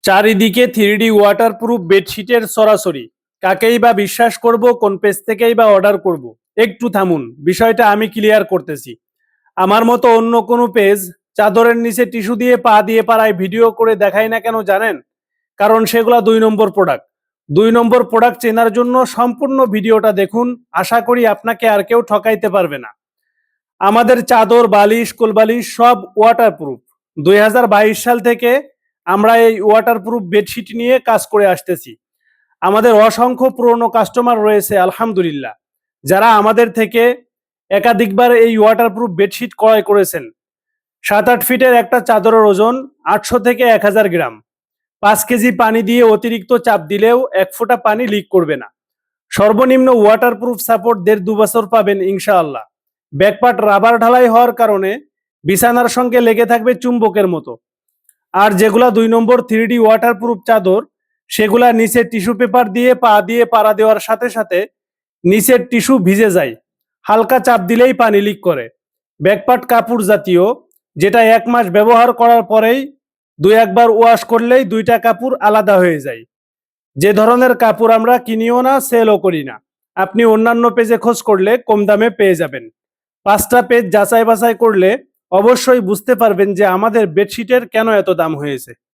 চারিদিকে 3D waterproof বেডশিটের ছড়াছড়ি। কাকেই বা বিশ্বাস করব, কোন পেজ থেকেই বা অর্ডার করব? একটু থামুন, বিষয়টা আমি ক্লিয়ার করতেছি। আমার মতো অন্য কোনো পেজ চাদরের নিচে টিস্যু দিয়ে পা দিয়ে পাড়ায় ভিডিও করে দেখায় না কেন জানেন? কারণ সেগুলা 2 নম্বর প্রোডাক্ট। 2 নম্বর প্রোডাক্ট চেনার জন্য সম্পূর্ণ ভিডিওটা দেখুন। আশা করি আপনাকে আর কেউ ঠকাইতে পারবে না। আমাদের চাদর, বালিশ, কোলবালিশ সব ওয়াটারপ্রুফ। 2022 সাল থেকে আমরা এই ওয়াটারপ্রুফ বেডশিট নিয়ে কাজ করে আসতেছি। আমাদের অসংখ্য পুরনো কাস্টমার রয়েছে আলহামদুলিল্লাহ, যারা আমাদের থেকে একাধিকবার এই ওয়াটারপ্রুফ বেডশিট ক্রয় করেছেন। 7-8 ফিটের একটা চাদরের ওজন 800 থেকে 1000 গ্রাম। 5 কেজি পানি দিয়ে অতিরিক্ত চাপ দিলেও 1 ফোঁটা পানি লিক করবে না। সর্বনিম্ন ওয়াটারপ্রুফ সাপোর্ট 1.5-2 বছর পাবেন ইনশাআল্লাহ। ব্যাকপার্ট রাবার ঢালাই হওয়ার কারণে বিছানার সঙ্গে লেগে থাকবে চুম্বকের মতো। আর যেগুলা 2 নম্বর 3D ওয়াটারপ্রুফ চাদর, সেগুলা নিচে টিস্যু পেপার দিয়ে পা দিয়ে পাড়া দেওয়ার সাথে সাথে নিচের টিস্যু ভিজে যায়। হালকা চাপ দিলেই পানি লিক করে। ব্যাকপার্ট কাপড় জাতীয়, যেটা 1 মাস ব্যবহার করার পরেই 2-1 বার ওয়াশ করলেই 2টা কাপড় আলাদা হয়ে যায়। যে ধরনের কাপড় আমরা কিনিও না, সেলও করি না। আপনি অন্যান্য পেজে খোঁজ করলে কম দামে পেয়ে যাবেন। 5টা পেজ যাচাই বাছাই করলে অবশ্যই বুঝতে পারবেন যে আমাদের বেডশিটের কেন এত দাম হয়েছে।